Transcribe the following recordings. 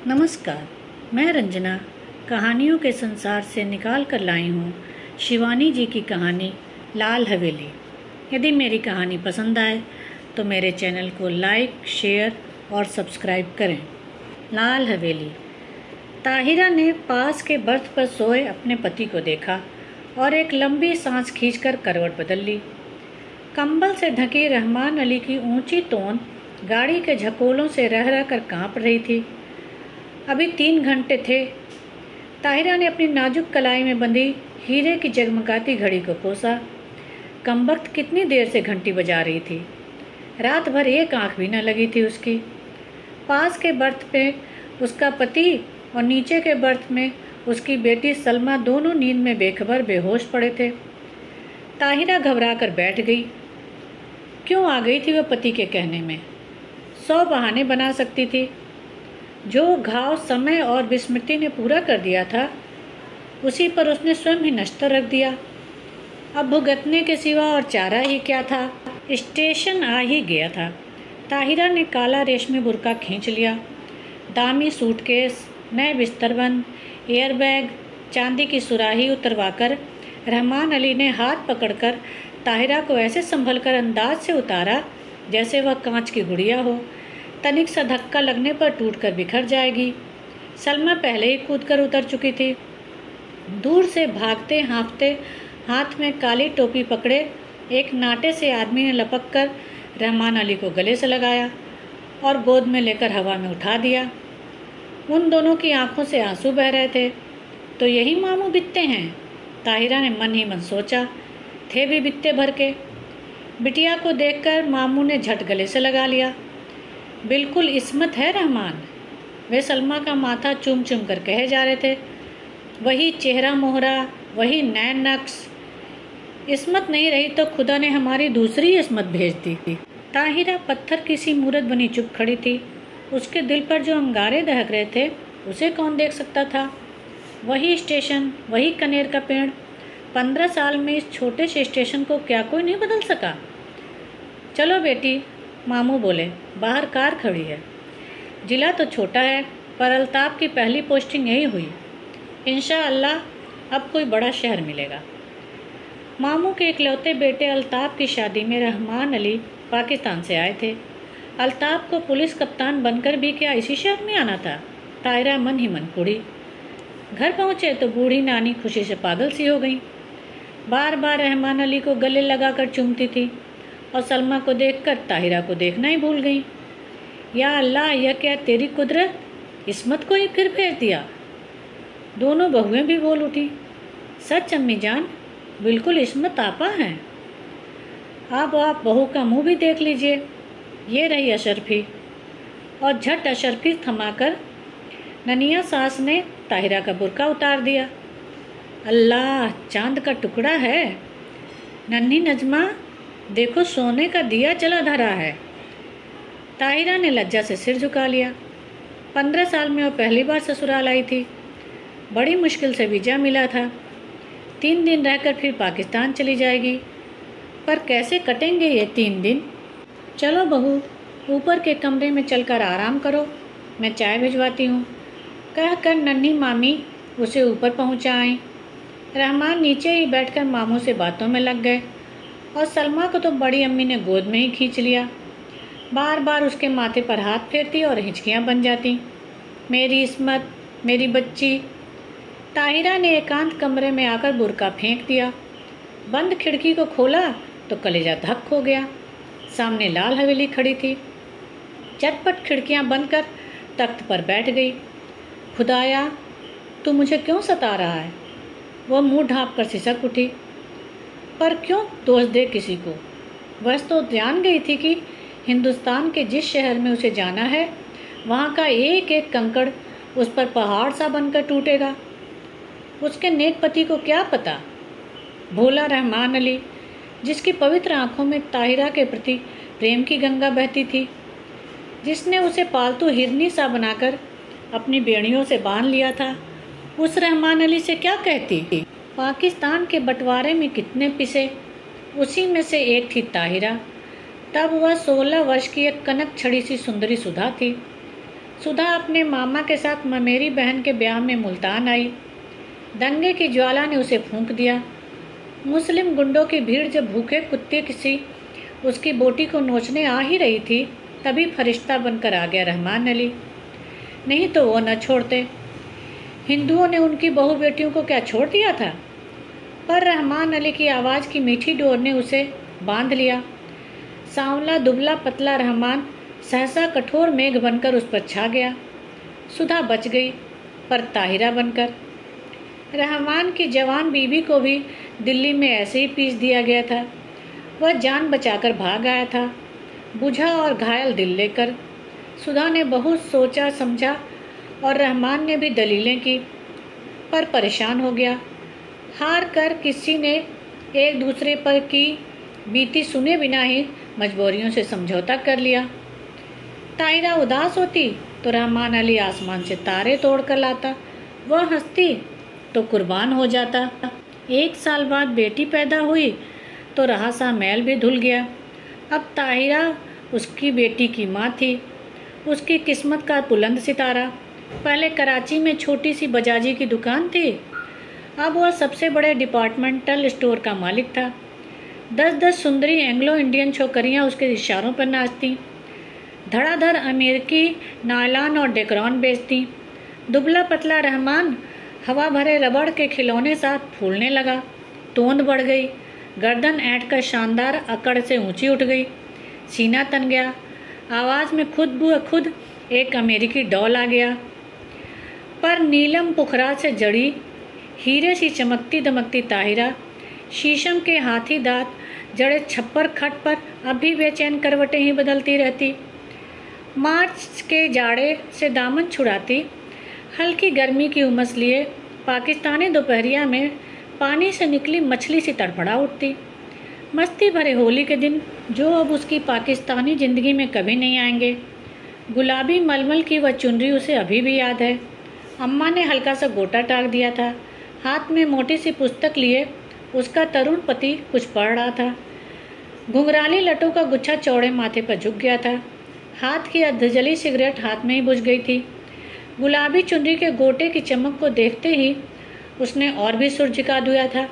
नमस्कार, मैं रंजना कहानियों के संसार से निकाल कर लाई हूँ शिवानी जी की कहानी लाल हवेली। यदि मेरी कहानी पसंद आए तो मेरे चैनल को लाइक, शेयर और सब्सक्राइब करें। लाल हवेली। ताहिरा ने पास के बर्थ पर सोए अपने पति को देखा और एक लंबी सांस खींचकर करवट बदल ली। कंबल से ढकी रहमान अली की ऊंची तोन गाड़ी के झकोलों से रह रह कर काँप रही थी। अभी 3 घंटे थे। ताहिरा ने अपनी नाजुक कलाई में बंधी हीरे की जगमगाती घड़ी को कोसा। कमबख्त कितनी देर से घंटी बजा रही थी। रात भर एक आंख भी न लगी थी उसकी। पास के बर्थ पे उसका पति और नीचे के बर्थ में उसकी बेटी सलमा दोनों नींद में बेखबर बेहोश पड़े थे। ताहिरा घबरा कर बैठ गई। क्यों आ गई थी वह पति के कहने में? 100 बहाने बना सकती थी। जो घाव समय और विस्मृति ने पूरा कर दिया था उसी पर उसने स्वयं ही नश्तर रख दिया। अब भुगतने के सिवा और चारा ही क्या था। स्टेशन आ ही गया था। ताहिरा ने काला रेशमी बुर्का खींच लिया। दामी सूटकेस, नए बिस्तरबंद, एयरबैग, चांदी की सुराही उतरवाकर रहमान अली ने हाथ पकड़कर ताहिरा को ऐसे संभलकर अंदाज से उतारा जैसे वह कांच की गुड़िया हो। तनिक सा धक्का लगने पर टूटकर बिखर जाएगी। सलमा पहले ही कूदकर उतर चुकी थी। दूर से भागते हाँफते हाथ में काली टोपी पकड़े एक नाटे से आदमी ने लपक कर रहमान अली को गले से लगाया और गोद में लेकर हवा में उठा दिया। उन दोनों की आंखों से आंसू बह रहे थे। तो यही मामू बित्ते हैं, ताहिरा ने मन ही मन सोचा। थे भी बित्ते भर के। बिटिया को देखकर मामू ने झट गले से लगा लिया। बिल्कुल इस्मत है रहमान, वे सलमा का माथा चूम चूम कर कहे जा रहे थे। वही चेहरा मोहरा, वही नैन नक्श। इस्मत नहीं रही तो खुदा ने हमारी दूसरी इस्मत भेज दी थी। ताहिरा पत्थर की सी मूरत बनी चुप खड़ी थी। उसके दिल पर जो अंगारे दहक रहे थे उसे कौन देख सकता था। वही स्टेशन, वही कनेर का पेड़। 15 साल में इस छोटे से स्टेशन को क्या कोई नहीं बदल सका। चलो बेटी, मामू बोले। बाहर कार खड़ी है। जिला तो छोटा है पर अल्ताफ की पहली पोस्टिंग यही हुई। इंशाअल्लाह अब कोई बड़ा शहर मिलेगा। मामू के इकलौते बेटे अल्ताफ की शादी में रहमान अली पाकिस्तान से आए थे। अल्ताफ को पुलिस कप्तान बनकर भी क्या इसी शहर में आना था? ताहिरा मन ही मन कुड़ी। घर पहुँचे तो बूढ़ी नानी खुशी से पागल सी हो गई। बार बार रहमान अली को गले लगाकर चूमती थी और सलमा को देखकर ताहिरा को देखना ही भूल गई। या अल्लाह, यह क्या तेरी कुदरत, इस्मत को ही फिर भेज दिया। दोनों बहुएं भी बोल उठी। सच अम्मी जान, बिल्कुल इस्मत आपा हैं। अब आप बहू का मुंह भी देख लीजिए। ये रही अशरफी। और झट अशरफी थमाकर ननिया सास ने ताहिरा का बुर्का उतार दिया। अल्लाह, चांद का टुकड़ा है। नन्ही नजमा, देखो सोने का दिया जला धरा है। ताहिरा ने लज्जा से सिर झुका लिया। 15 साल में वो पहली बार ससुराल आई थी। बड़ी मुश्किल से वीज़ा मिला था। 3 दिन रहकर फिर पाकिस्तान चली जाएगी। पर कैसे कटेंगे ये 3 दिन? चलो बहू, ऊपर के कमरे में चलकर आराम करो, मैं चाय भिजवाती हूँ, कहकर नन्ही मामी उसे ऊपर पहुँचाएं। रहमान नीचे ही बैठकर मामू से बातों में लग गए और सलमा को तो बड़ी अम्मी ने गोद में ही खींच लिया। बार बार उसके माथे पर हाथ फेरती और हिचकियाँ बन जाती। मेरी इस्मत, मेरी बच्ची। ताहिरा ने एकांत कमरे में आकर बुर्का फेंक दिया। बंद खिड़की को खोला तो कलेजा धक हो गया। सामने लाल हवेली खड़ी थी। झटपट खिड़कियाँ बंद कर तख्त पर बैठ गई। खुदाया, तू मुझे क्यों सता रहा है? वह मुँह ढाँप कर सिसक उठी। पर क्यों दोष दे किसी को? वह तो जान गई थी कि हिंदुस्तान के जिस शहर में उसे जाना है वहाँ का एक एक कंकड़ उस पर पहाड़ सा बनकर टूटेगा। उसके नेक पति को क्या पता? भोला रहमान अली, जिसकी पवित्र आंखों में ताहिरा के प्रति प्रेम की गंगा बहती थी, जिसने उसे पालतू हिरनी सा बनाकर अपनी बेड़ियों से बांध लिया था, उस रहमान अली से क्या कहती? पाकिस्तान के बंटवारे में कितने पिसे, उसी में से एक थी ताहिरा। तब वह 16 वर्ष की एक कनक छड़ी सी सुंदरी सुधा थी। सुधा अपने मामा के साथ मेरी बहन के ब्याह में मुल्तान आई। दंगे की ज्वाला ने उसे फूंक दिया। मुस्लिम गुंडों की भीड़ जब भूखे कुत्ते किसी उसकी बोटी को नोचने आ ही रही थी, तभी फरिश्ता बनकर आ गया रहमान अली। नहीं तो वो न छोड़ते। हिंदुओं ने उनकी बहू बेटियों को क्या छोड़ दिया था? पर रहमान अली की आवाज़ की मीठी डोर ने उसे बांध लिया। सांवला दुबला पतला रहमान सहसा कठोर मेघ बनकर उस पर छा गया। सुधा बच गई, पर ताहिरा बनकर। रहमान की जवान बीबी को भी दिल्ली में ऐसे ही पीस दिया गया था। वह जान बचाकर भाग आया था, बुझा और घायल दिल लेकर। सुधा ने बहुत सोचा समझा और रहमान ने भी दलीलें की, पर परेशान हो गया। हार कर किसी ने एक दूसरे पर की बीती सुने बिना ही मजबूरियों से समझौता कर लिया। ताहिरा उदास होती तो रहमान अली आसमान से तारे तोड़ कर लाता। वह हंसती तो कुर्बान हो जाता। 1 साल बाद बेटी पैदा हुई तो रहा सा मैल भी धुल गया। अब ताहिरा उसकी बेटी की माँ थी, उसकी किस्मत का बुलंद सितारा। पहले कराची में छोटी सी बजाजी की दुकान थी, अब वह सबसे बड़े डिपार्टमेंटल स्टोर का मालिक था। 10-10 सुंदरी एंग्लो इंडियन छोकरियाँ उसके इशारों पर नाचती, धड़ाधड़ अमेरिकी नायलॉन और डेकरॉन बेचती। दुबला पतला रहमान हवा भरे रबड़ के खिलौने साथ फूलने लगा। तोंद बढ़ गई, गर्दन ऐंठ कर शानदार अकड़ से ऊंची उठ गई, सीना तन गया। आवाज़ में खुद एक अमेरिकी डॉल आ गया। पर नीलम पुखराज से जड़ी हीरे सी चमकती दमकती ताहिरा, शीशम के हाथी दांत जड़े छप्पर खट पर अभी बेचैन करवटें ही बदलती रहती। मार्च के जाड़े से दामन छुड़ाती, हल्की गर्मी की उमस लिए पाकिस्तानी दोपहरिया में पानी से निकली मछली सी तड़फड़ा उठती। मस्ती भरे होली के दिन जो अब उसकी पाकिस्तानी ज़िंदगी में कभी नहीं आएंगे। गुलाबी मलमल की वह चुनरी उसे अभी भी याद है। अम्मा ने हल्का सा गोटा टाक दिया था। हाथ में मोटी सी पुस्तक लिए उसका तरुण पति कुछ पढ़ रहा था। घुंघराली लटों का गुच्छा चौड़े माथे पर झुक गया था। हाथ की अधजली सिगरेट हाथ में ही बुझ गई थी। गुलाबी चुनरी के गोटे की चमक को देखते ही उसने और भी सुर झुका दिया था।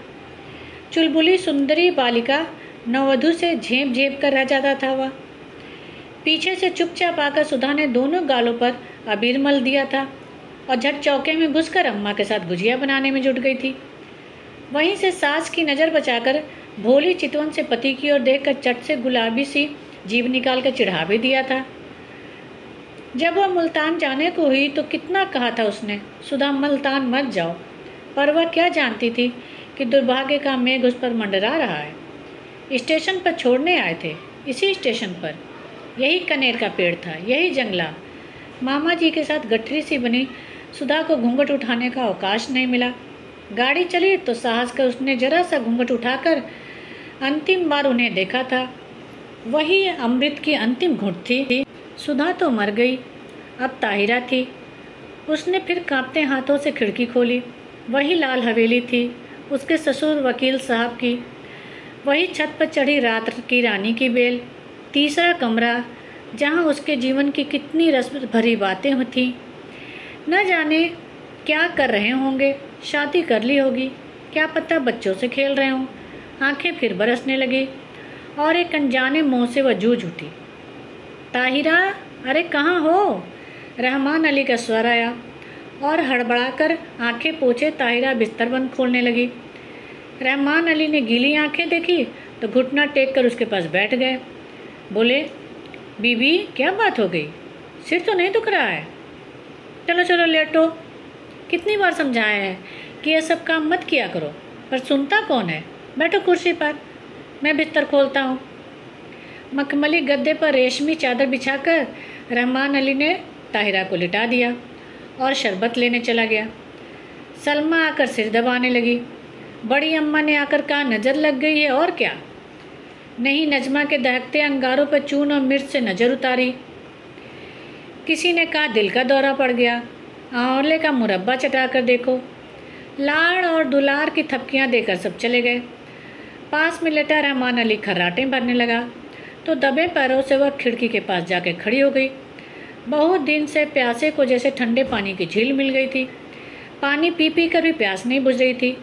चुलबुली सुंदरी बालिका नववधु से झेप झेप कर रह जाता था वह। पीछे से चुपचाप आकर सुधा ने दोनों गालों पर अबीर मल दिया था और झट चौके में घुसकर अम्मा के साथ गुजिया बनाने में जुट गई थी। वहीं से सास की नज़र बचाकर भोली चितवन से पति की ओर देखकर चट से गुलाबी सी जीभ निकाल कर चिढ़ा भी दिया था। जब वह मुल्तान जाने को हुई तो कितना कहा था उसने, सुधा मुल्तान मत जाओ। पर वह क्या जानती थी कि दुर्भाग्य का मेघ उस पर मंडरा रहा है। स्टेशन पर छोड़ने आए थे, इसी स्टेशन पर। यही कनेर का पेड़ था, यही जंगला। मामा जी के साथ गठरी सी बनी सुधा को घूंघट उठाने का अवकाश नहीं मिला। गाड़ी चली तो साहस कर उसने जरा सा घूंघट उठाकर अंतिम बार उन्हें देखा था। वही अमृत की अंतिम घुंट थी। सुधा तो मर गई, अब ताहिरा थी। उसने फिर कांपते हाथों से खिड़की खोली। वही लाल हवेली थी, उसके ससुर वकील साहब की। वही छत पर चढ़ी रात की रानी की बेल। तीसरा कमरा जहाँ उसके जीवन की कितनी रस भरी बातें थीं। न जाने क्या कर रहे होंगे, शादी कर ली होगी, क्या पता बच्चों से खेल रहे हों। आंखें फिर बरसने लगी और एक अनजाने मुँह से वह जूझ उठी, ताहिरा, अरे कहाँ हो? रहमान अली का स्वर आया और हड़बड़ाकर आंखें पोंछे ताहिरा बिस्तर बंद खोलने लगी। रहमान अली ने गीली आंखें देखी तो घुटना टेक कर उसके पास बैठ गए। बोले, बीबी क्या बात हो गई? सिर तो नहीं दुख रहा है? चलो चलो लेटो। कितनी बार समझाया है कि यह सब काम मत किया करो, पर सुनता कौन है? बैठो कुर्सी पर, मैं बिस्तर खोलता हूँ। मखमली गद्दे पर रेशमी चादर बिछाकर रहमान अली ने ताहिरा को लिटा दिया और शरबत लेने चला गया। सलमा आकर सिर दबाने लगी। बड़ी अम्मा ने आकर कहा, नज़र लग गई है और क्या? नहीं, नजमा के दहकते अंगारों पर चून और मिर्च से नज़र उतारी। किसी ने कहा, दिल का दौरा पड़ गया, आंवले का मुरब्बा चटा कर देखो। लाड़ और दुलार की थपकियां देकर सब चले गए। पास में लेटा रहमान अली खर्राटें भरने लगा तो दबे पैरों से वह खिड़की के पास जाकर खड़ी हो गई। बहुत दिन से प्यासे को जैसे ठंडे पानी की झील मिल गई थी। पानी पी पी कर भी प्यास नहीं बुझ रही थी।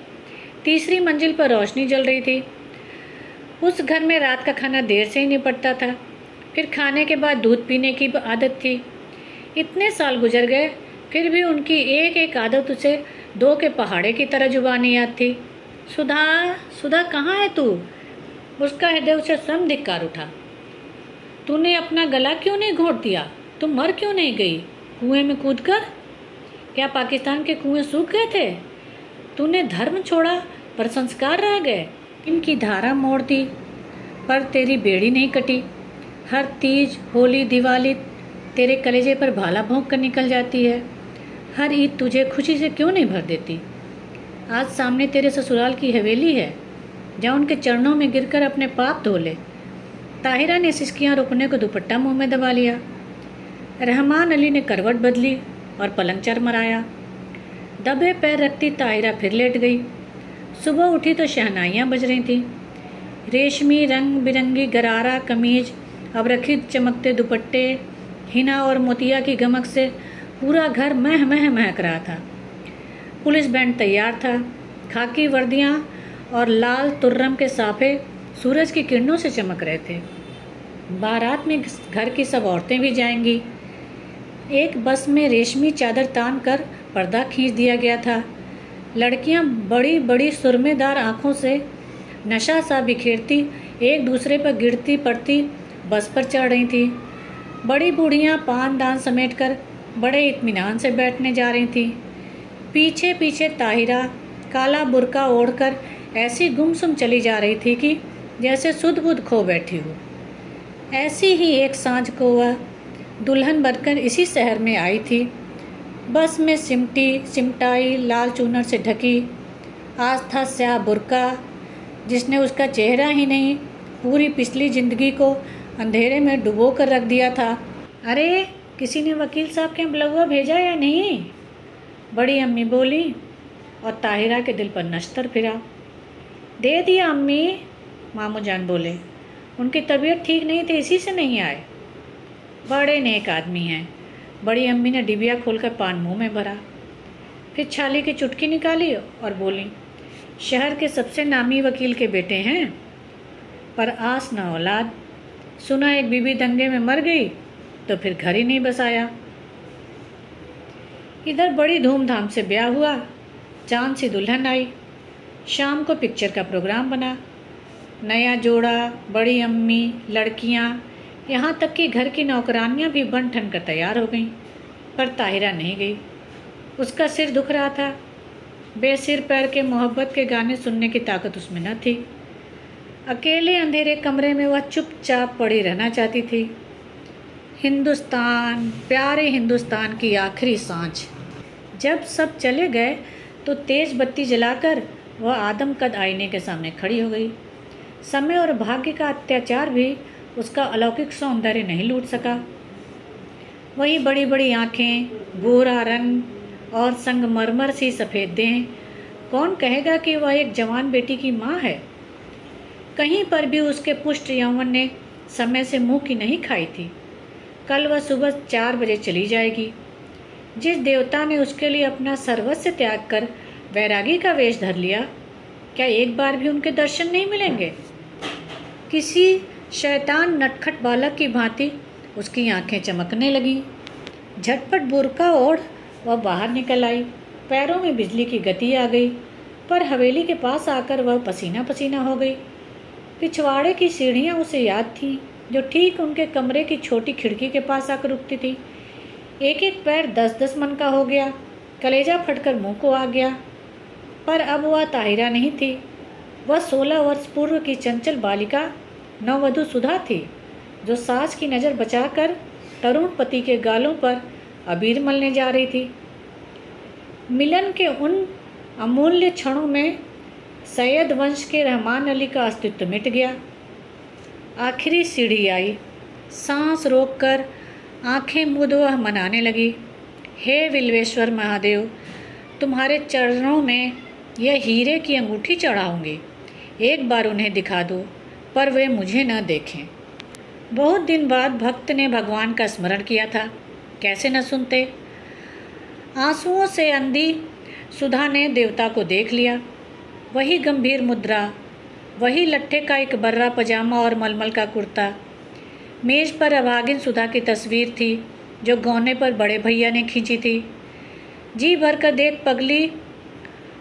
तीसरी मंजिल पर रोशनी जल रही थी। उस घर में रात का खाना देर से ही निपटता था। फिर खाने के बाद दूध पीने की आदत थी। इतने साल गुजर गए, फिर भी उनकी एक एक आदत उसे दो के पहाड़े की तरह जुबानी याद थी। सुधा, सुधा कहाँ है तू? उसका हृदय उसे स्वयं धिक्कार उठा। तूने अपना गला क्यों नहीं घोंट दिया? तुम मर क्यों नहीं गई कुएं में कूदकर? क्या पाकिस्तान के कुएं सूख गए थे? तूने धर्म छोड़ा पर संस्कार रह गए। इनकी धारा मोड़ दी पर तेरी बेड़ी नहीं कटी। हर तीज, होली, दिवाली तेरे कलेजे पर भाला भोंक कर निकल जाती है। हर ईद तुझे खुशी से क्यों नहीं भर देती? आज सामने तेरे ससुराल की हवेली है, जा उनके चरणों में गिरकर अपने पाप धो ले। ताहिरा ने सिसकियां रोकने को दुपट्टा मुंह में दबा लिया। रहमान अली ने करवट बदली और पलंग चरमराया। दबे पैर रखती ताहिरा फिर लेट गई। सुबह उठी तो शहनाइयाँ बज रही थीं। रेशमी रंग बिरंगी गरारा कमीज, अबरखी चमकते दुपट्टे, हिना और मोतिया की गमक से पूरा घर मह मह महक रहा था। पुलिस बैंड तैयार था। खाकी वर्दियाँ और लाल तुर्रम के साफे सूरज की किरणों से चमक रहे थे। बारात में घर की सब औरतें भी जाएंगी। एक बस में रेशमी चादर तान कर पर्दा खींच दिया गया था। लड़कियां बड़ी बड़ी सुरमेदार आंखों से नशा सा बिखेरती एक दूसरे पर गिरती पड़ती बस पर चढ़ रही थी। बड़ी बूढ़ियां पान दान समेटकर बड़े इत्मीनान से बैठने जा रही थी। पीछे पीछे ताहिरा काला बुर्का ओढ़कर ऐसी गुमसुम चली जा रही थी कि जैसे सुध बुध खो बैठी हो। ऐसी ही एक सांझ को वह दुल्हन बनकर इसी शहर में आई थी। बस में सिमटाई लाल चूनर से ढकी आज था स्याह बुर्का, जिसने उसका चेहरा ही नहीं पूरी पिछली जिंदगी को अंधेरे में डुबो कर रख दिया था। अरे, किसी ने वकील साहब के बुलवा भेजा या नहीं? बड़ी अम्मी बोली और ताहिरा के दिल पर नश्तर फिरा। दे दिया अम्मी, मामू जान बोले। उनकी तबीयत ठीक नहीं थी, इसी से नहीं आए। बड़े नेक आदमी हैं। बड़ी अम्मी ने डिबिया खोलकर पान मुंह में भरा, फिर छाली की चुटकी निकाली और बोली, शहर के सबसे नामी वकील के बेटे हैं, पर आस न औलाद। सुना एक बीबी दंगे में मर गई तो फिर घर ही नहीं बसाया। इधर बड़ी धूमधाम से ब्याह हुआ। चांद सी दुल्हन आई। शाम को पिक्चर का प्रोग्राम बना। नया जोड़ा, बड़ी अम्मी, लड़कियां, यहाँ तक कि घर की नौकरानियाँ भी बन ठन कर तैयार हो गईं, पर ताहिरा नहीं गई। उसका सिर दुख रहा था। बेसिर पैर के मोहब्बत के गाने सुनने की ताकत उसमें न थी। अकेले अंधेरे कमरे में वह चुपचाप पड़ी रहना चाहती थी। हिंदुस्तान, प्यारे हिंदुस्तान की आखिरी सांझ। जब सब चले गए तो तेज बत्ती जलाकर वह आदमकद आईने के सामने खड़ी हो गई। समय और भाग्य का अत्याचार भी उसका अलौकिक सौंदर्य नहीं लूट सका। वही बड़ी बड़ी आँखें, गोरा रंग और संगमरमर सी सफ़ेद देह। कौन कहेगा कि वह एक जवान बेटी की माँ है? कहीं पर भी उसके पुष्ट यौवन ने समय से मुंह की नहीं खाई थी। कल वह सुबह 4 बजे चली जाएगी। जिस देवता ने उसके लिए अपना सर्वस्व त्याग कर वैरागी का वेश धर लिया, क्या एक बार भी उनके दर्शन नहीं मिलेंगे? किसी शैतान नटखट बालक की भांति उसकी आंखें चमकने लगीं। झटपट बुर्का ओढ़ वह बाहर निकल आई। पैरों में बिजली की गति आ गई, पर हवेली के पास आकर वह पसीना पसीना हो गई। पिछवाड़े की सीढ़ियाँ उसे याद थीं, जो ठीक उनके कमरे की छोटी खिड़की के पास आकर रुकती थी। एक एक पैर 10-10 मन का हो गया। कलेजा फटकर मुंह को आ गया। पर अब वह ताहिरा नहीं थी। वह 16 वर्ष पूर्व की चंचल बालिका नववधु सुधा थी, जो सास की नज़र बचाकर तरुण पति के गालों पर अबीर मलने जा रही थी। मिलन के उन अमूल्य क्षणों में सैयद वंश के रहमान अली का अस्तित्व मिट गया। आखिरी सीढ़ी आई। सांस रोककर आंखें मूंद वह मनाने लगी, हे विल्वेश्वर महादेव, तुम्हारे चरणों में यह हीरे की अंगूठी चढ़ाऊंगी। एक बार उन्हें दिखा दो, पर वे मुझे न देखें। बहुत दिन बाद भक्त ने भगवान का स्मरण किया था। कैसे न सुनते। आंसुओं से अंधी सुधा ने देवता को देख लिया। वही गंभीर मुद्रा, वही लट्ठे का एक बर्रा पजामा और मलमल का कुर्ता। मेज पर अभागिन सुधा की तस्वीर थी जो गौने पर बड़े भैया ने खींची थी। जी भर कर देख पगली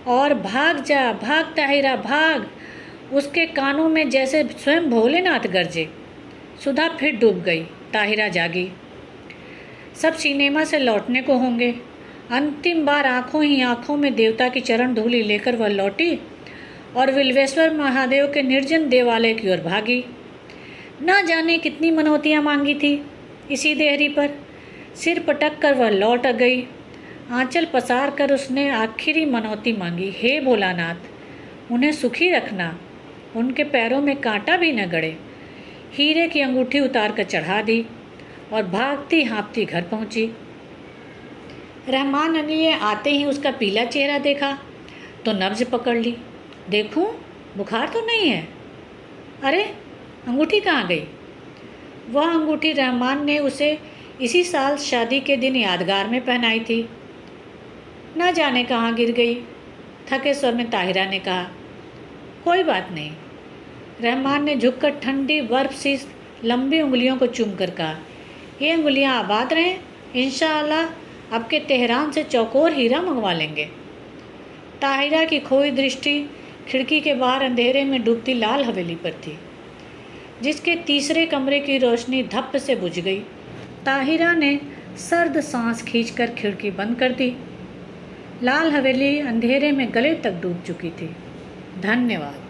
और भाग जा, भाग ताहिरा भाग। उसके कानों में जैसे स्वयं भोलेनाथ गरजे। सुधा फिर डूब गई। ताहिरा जागी। सब सिनेमा से लौटने को होंगे। अंतिम बार आंखों ही आंखों में देवता की चरण धूलि लेकर वह लौटी और विल्वेश्वर महादेव के निर्जन देवालय की ओर भागी। न जाने कितनी मनौतियाँ मांगी थी इसी देहरी पर। सिर पटक कर वह लौट गई। आंचल पसार कर उसने आखिरी मनौती मांगी, हे भोलानाथ, उन्हें सुखी रखना, उनके पैरों में कांटा भी न गड़े। हीरे की अंगूठी उतार कर चढ़ा दी और भागती हाँफती घर पहुंची। रहमान अली ने आते ही उसका पीला चेहरा देखा तो नब्ज पकड़ ली। देखूं, बुखार तो नहीं है। अरे अंगूठी कहाँ गई? वह अंगूठी रहमान ने उसे इसी साल शादी के दिन यादगार में पहनाई थी। न जाने कहाँ गिर गई। थके स्वर में ताहिरा ने कहा, कोई बात नहीं। रहमान ने झुककर ठंडी बर्फ सी लंबी उंगलियों को चूमकर कहा, ये उंगलियां आबाद रहें, इंशाअल्लाह अब के तेहरान से चौकोर हीरा मंगवा लेंगे। ताहिरा की खोई दृष्टि खिड़की के बाहर अंधेरे में डूबती लाल हवेली पर थी, जिसके तीसरे कमरे की रोशनी धप से बुझ गई। ताहिरा ने सर्द सांस खींचकर खिड़की बंद कर दी। लाल हवेली अंधेरे में गले तक डूब चुकी थी। धन्यवाद।